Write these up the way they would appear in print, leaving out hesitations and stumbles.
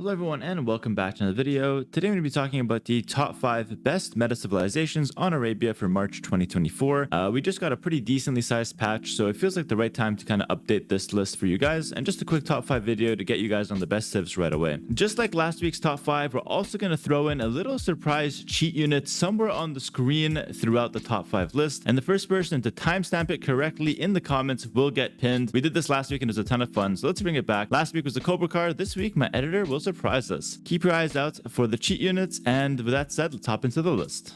Hello everyone and welcome back to another video. Today I'm going to be talking about the top 5 best meta civilizations on Arabia for March 2024. We just got a pretty decently sized patch, so it feels like the right time to kind of update this list for you guys, and just a quick top 5 video to get you guys on the best civs right away. Just like last week's top 5, we're also going to throw in a little surprise cheat unit somewhere on the screen throughout the top 5 list, and the first person to timestamp it correctly in the comments will get pinned. We did this last week and it was a ton of fun, so let's bring it back. Last week was the Cobra card. This week my editor will surprise us. Keep your eyes out for the cheat units, and with that said, let's hop into the list.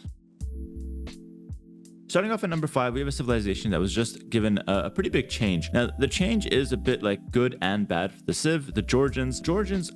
Starting off at number 5, we have a civilization that was just given a pretty big change. Now, the change is a bit like good and bad for the civ. The Georgians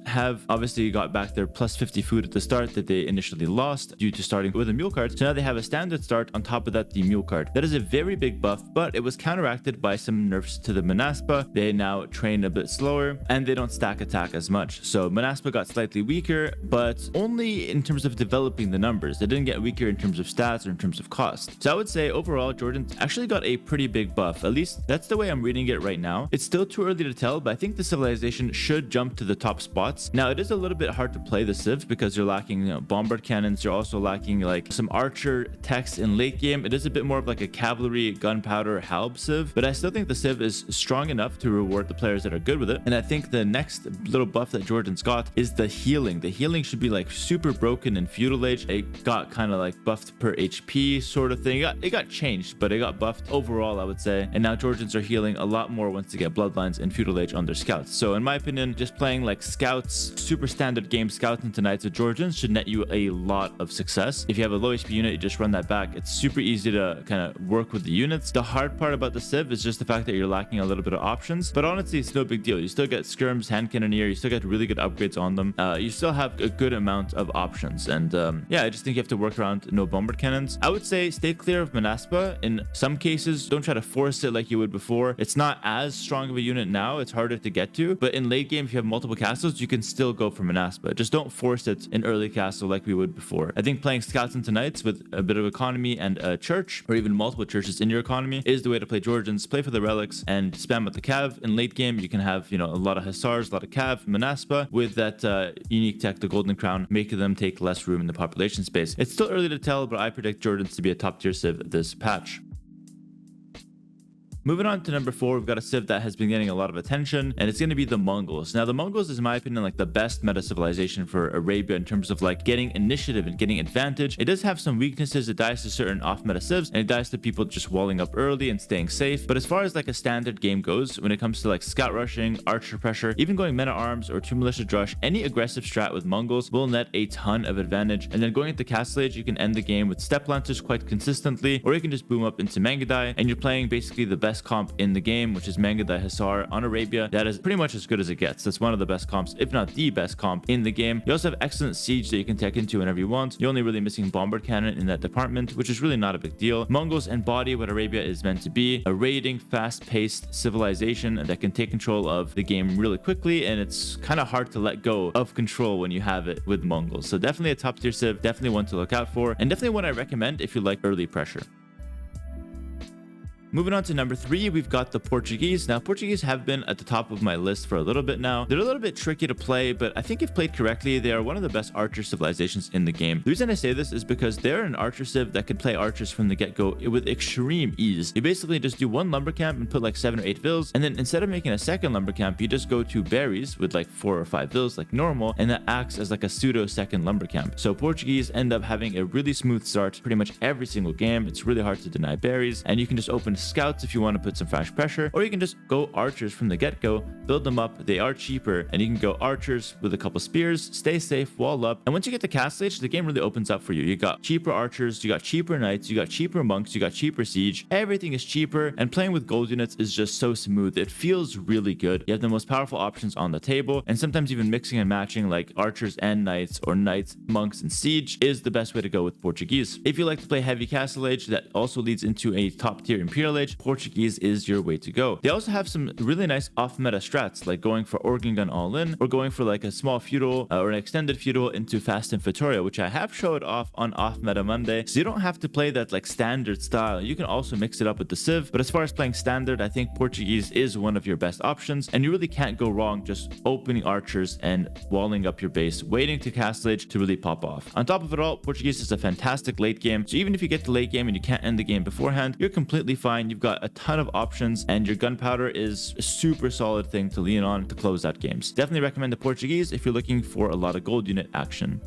have obviously got back their plus 50 food at the start that they initially lost due to starting with a mule card. So now they have a standard start, on top of that the mule card. That is a very big buff, but it was counteracted by some nerfs to the Manaspa. They now train a bit slower and they don't stack attack as much. So Manaspa got slightly weaker, but only in terms of developing the numbers. They didn't get weaker in terms of stats or in terms of cost. So I would say overall, Jordan actually got a pretty big buff. At least that's the way I'm reading it right now. It's still too early to tell, but I think the civilization should jump to the top spots. Now, it is a little bit hard to play the civ because you're lacking, bombard cannons. You're also lacking like some archer techs in late game. It is a bit more of like a cavalry, gunpowder, halb civ, but I still think the civ is strong enough to reward the players that are good with it. And I think the next little buff that Jordan's got is the healing. The healing should be like super broken in feudal age. It got kind of like buffed per HP sort of thing. It got changed, but it got buffed overall, I would say. And now Georgians are healing a lot more once they get bloodlines in feudal age on their scouts. So in my opinion, just playing like scouts, super standard game scouts into knights with Georgians should net you a lot of success. If you have a low HP unit, you just run that back. It's super easy to kind of work with the units. The hard part about the civ is just the fact that you're lacking a little bit of options, but honestly, it's no big deal. You still get skirms, hand cannoneer, you still get really good upgrades on them. You still have a good amount of options. And yeah, I just think you have to work around no bombard cannons. I would say stay clear of Manaspa. In some cases, don't try to force it like you would before. It's not as strong of a unit now. It's harder to get to, but in late game, if you have multiple castles, you can still go for Manaspa. Just don't force it in early castle like we would before. I think playing scouts into knights with a bit of economy and a church, or even multiple churches in your economy, is the way to play Georgians. Play for the relics and spam with the cav. In late game, you can have, a lot of hussars, a lot of cav, Manaspa with that unique tech, the golden crown, making them take less room in the population space. It's still early to tell, but I predict Georgians to be a top tier civ this patch. Moving on to number 4, we've got a civ that has been getting a lot of attention, and it's going to be the Mongols. Now, the Mongols is, in my opinion, like the best meta civilization for Arabia in terms of like getting initiative and getting advantage. It does have some weaknesses. It dies to certain off-meta civs, and it dies to people just walling up early and staying safe. But as far as like a standard game goes, when it comes to like scout rushing, archer pressure, even going meta-arms or 2 militia drush, any aggressive strat with Mongols will net a ton of advantage. And then going into Castle Age, you can end the game with step lancers quite consistently, or you can just boom up into Mangadai, and you're playing basically the best comp in the game, which is Mangadai Hussar on Arabia. That is pretty much as good as it gets. That's one of the best comps, if not the best comp in the game. You also have excellent siege that you can tech into whenever you want. You're only really missing bombard cannon in that department, which is really not a big deal. Mongols embody what Arabia is meant to be, a raiding, fast-paced civilization that can take control of the game really quickly, and it's kind of hard to let go of control when you have it with Mongols. So definitely a top tier civ, definitely one to look out for, and definitely one I recommend if you like early pressure. Moving on to number 3, we've got the Portuguese. Now, Portuguese have been at the top of my list for a little bit now. They're a little bit tricky to play, but I think if played correctly, they are one of the best archer civilizations in the game. The reason I say this is because they're an archer civ that can play archers from the get-go with extreme ease. You basically just do one lumber camp and put like 7 or 8 vills, and then instead of making a second lumber camp, you just go to berries with like 4 or 5 vills like normal, and that acts as like a pseudo second lumber camp. So Portuguese end up having a really smooth start pretty much every single game. It's really hard to deny berries, and you can just open scouts if you want to put some flash pressure, or you can just go archers from the get-go, build them up. They are cheaper, and you can go archers with a couple spears, stay safe, wall up, and once you get to Castle Age, the game really opens up for you. You got cheaper archers, you got cheaper knights, you got cheaper monks, you got cheaper siege. Everything is cheaper, and playing with gold units is just so smooth. It feels really good. You have the most powerful options on the table, and sometimes even mixing and matching like archers and knights, or knights, monks, and siege is the best way to go with Portuguese. If you like to play heavy Castle Age, that also leads into a top tier Imperial Feudal Age, Portuguese is your way to go. They also have some really nice off-meta strats, like going for Organ Gun all-in, or going for like a small feudal or an extended feudal into Fast and Fatoria, which I have showed off on Off-Meta Monday. So you don't have to play that like standard style. You can also mix it up with the Civ. But as far as playing standard, I think Portuguese is one of your best options, and you really can't go wrong just opening archers and walling up your base, waiting to Castle Age to really pop off. On top of it all, Portuguese is a fantastic late game. So even if you get to late game and you can't end the game beforehand, you're completely fine. You've got a ton of options, and your gunpowder is a super solid thing to lean on to close out games. Definitely recommend the Portuguese if you're looking for a lot of gold unit action.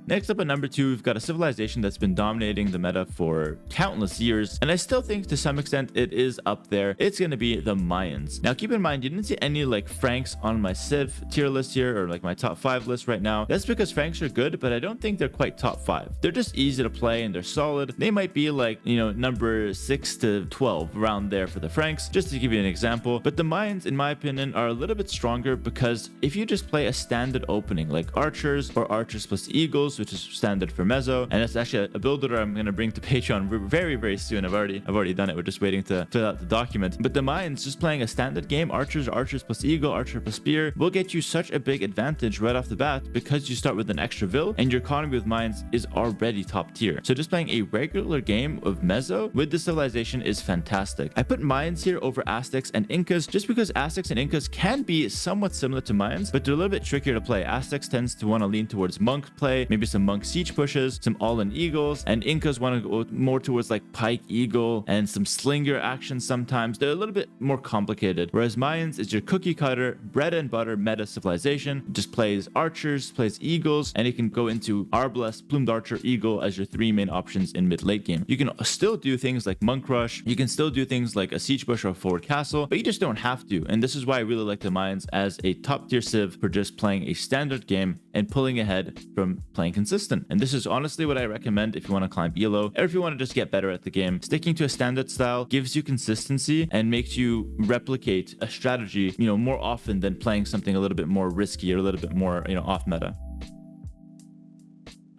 Next up at number 2, we've got a civilization that's been dominating the meta for countless years, and I still think to some extent it is up there. It's going to be the Mayans. Now keep in mind, you didn't see any like Franks on my Civ tier list here, or like my top 5 list right now. That's because Franks are good, but I don't think they're quite top 5. They're just easy to play and they're solid. They might be like, you know, number 6 to 12 around there for the Franks, just to give you an example. But the Mayans, in my opinion, are a little bit stronger because if you just play a standard opening like archers or archers plus eagles, which is standard for Mezzo, and it's actually a builder I'm going to bring to Patreon very soon. I've already done it. We're just waiting to fill out the document. But the Mayans, just playing a standard game, archers plus eagle, archer plus spear, will get you such a big advantage right off the bat because you start with an extra vil and your economy with Mayans is already top tier. So just playing a regular game of Mezzo with the civilization is fantastic. I put Mayans here over Aztecs and Incas just because Aztecs and Incas can be somewhat similar to Mayans, but they're a little bit trickier to play. Aztecs tends to want to lean towards monk play, maybe some monk siege pushes, some all-in eagles, and Incas want to go more towards like pike eagle and some slinger action sometimes. They're a little bit more complicated, whereas Mayans is your cookie cutter, bread and butter meta civilization. It just plays archers, plays eagles, and you can go into Arbalest, Plumed Archer, Eagle as your 3 main options in mid-late game. You can still do things like Monk Rush, you can still do things like a siege push or a forward castle, but you just don't have to. And this is why I really like the Mayans as a top tier civ for just playing a standard game and pulling ahead from playing consistent. And this is honestly what I recommend if you want to climb elo or if you want to just get better at the game. Sticking to a standard style gives you consistency and makes you replicate a strategy, you know, more often than playing something a little bit more risky or a little bit more, you know, off meta.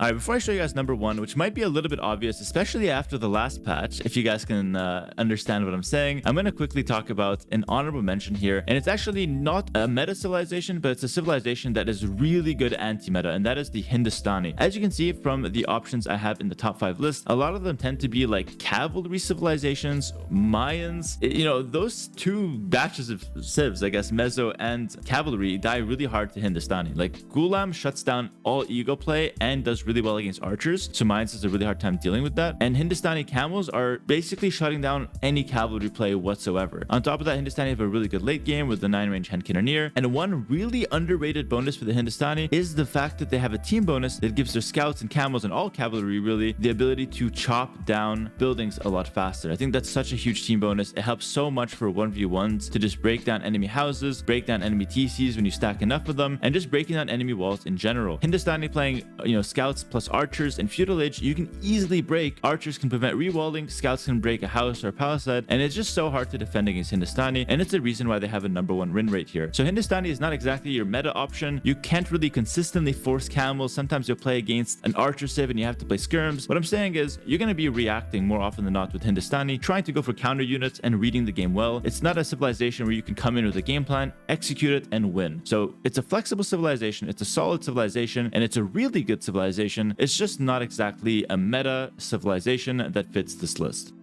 All right, before I show you guys number 1, which might be a little bit obvious, especially after the last patch, if you guys can understand what I'm saying, I'm going to quickly talk about an honorable mention here. And it's actually not a meta civilization, but it's a civilization that is really good anti-meta, and that is the Hindustani. As you can see from the options I have in the top 5 list, a lot of them tend to be like cavalry civilizations, Mayans. You know, those 2 batches of civs, I guess, Mezzo and cavalry, die really hard to Hindustani. Like Gulam shuts down all ego play and does really well against archers, so Mayans has a really hard time dealing with that. And Hindustani camels are basically shutting down any cavalry play whatsoever. On top of that, Hindustani have a really good late game with the 9-range hand cannoneer. And one really underrated bonus for the Hindustani is the fact that they have a team bonus that gives their scouts and camels and all cavalry really the ability to chop down buildings a lot faster. I think that's such a huge team bonus. It helps so much for 1v1s to just break down enemy houses, break down enemy TCs when you stack enough of them, and just breaking down enemy walls in general. Hindustani playing, you know, scouts plus archers and feudal age, you can easily break. Archers can prevent rewalling, scouts can break a house or a palisade, and it's just so hard to defend against Hindustani, and it's the reason why they have a number 1 win rate here. So Hindustani is not exactly your meta option. You can't really consistently force camels. Sometimes you'll play against an archer civ and you have to play skirms. What I'm saying is you're going to be reacting more often than not with Hindustani, trying to go for counter units and reading the game well. It's not a civilization where you can come in with a game plan, execute it, and win. So it's a flexible civilization, it's a solid civilization, and it's a really good civilization. It's just not exactly a meta civilization that fits this list.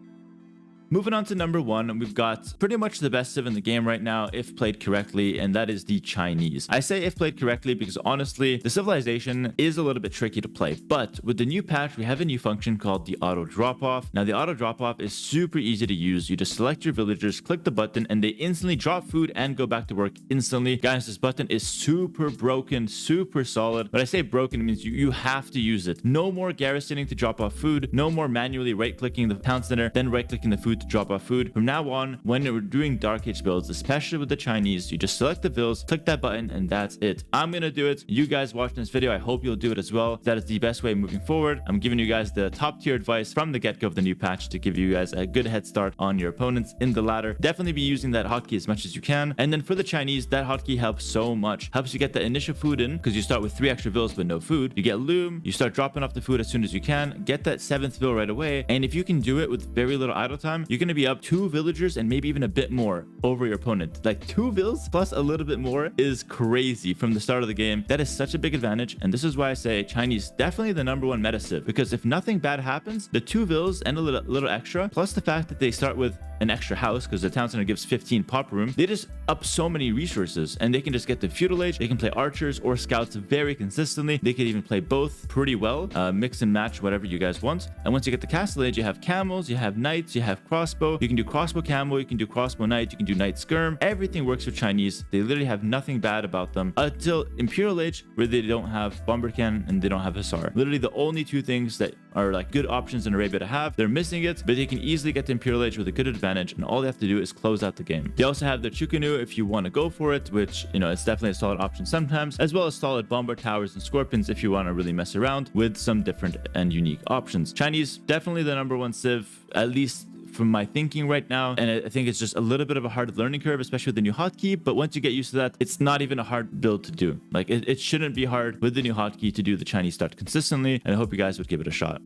Moving on to number 1, we've got pretty much the best civ in the game right now if played correctly, and that is the Chinese. I say if played correctly because honestly, the civilization is a little bit tricky to play, but with the new patch, we have a new function called the auto drop-off. Now, the auto drop-off is super easy to use. You just select your villagers, click the button, and they instantly drop food and go back to work instantly. Guys, this button is super broken, super solid. When I say broken, it means you have to use it. No more garrisoning to drop off food, no more manually right-clicking the town center, then right-clicking the food food to drop off food. From now on, when we're doing Dark Age builds, especially with the Chinese, you just select the vills, click that button, and that's it. I'm gonna do it. You guys watching this video, I hope you'll do it as well. That is the best way moving forward. I'm giving you guys the top tier advice from the get-go of the new patch to give you guys a good head start on your opponents in the ladder. Definitely be using that hotkey as much as you can. And then for the Chinese, that hotkey helps so much. Helps you get the initial food in because you start with 3 extra vills but no food. You get loom, you start dropping off the food as soon as you can, get that 7th vill right away. And if you can do it with very little idle time, you're going to be up 2 villagers and maybe even a bit more over your opponent. Like 2 vills plus a little bit more is crazy from the start of the game. That is such a big advantage. And this is why I say Chinese definitely the #1 meta civ, because if nothing bad happens, the 2 vills and a little extra, plus the fact that they start with an extra house because the town center gives 15 pop room, they just up so many resources and they can just get the feudal age. They can play archers or scouts very consistently. They could even play both pretty well, mix and match whatever you guys want. And once you get the castle age, you have camels, you have knights, you have crossbow. You can do crossbow camel, you can do crossbow knight, you can do knight skirm. Everything works for Chinese. They literally have nothing bad about them until imperial age, where they don't have bomber cannon and they don't have hussar. Literally the only 2 things that are like good options in Arabia to have. They're missing it, but they can easily get to imperial age with a good advantage, and all they have to do is close out the game. They also have their Chukunu if you want to go for it, which, you know, it's definitely a solid option sometimes, as well as solid bomber towers and scorpions if you want to really mess around with some different and unique options. Chinese, definitely the #1 civ, at least from my thinking right now. And I think it's just a little bit of a hard learning curve, especially with the new hotkey. But once you get used to that, it's not even a hard build to do. Like it shouldn't be hard with the new hotkey to do the Chinese start consistently. And I hope you guys would give it a shot.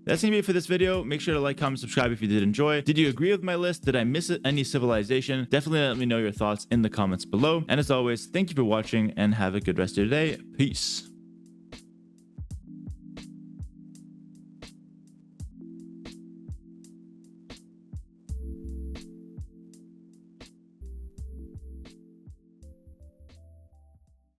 That's gonna be it for this video. Make sure to like, comment, subscribe if you did enjoy. Did you agree with my list? Did I miss any civilization? Definitely let me know your thoughts in the comments below. And as always, thank you for watching and have a good rest of your day. Peace.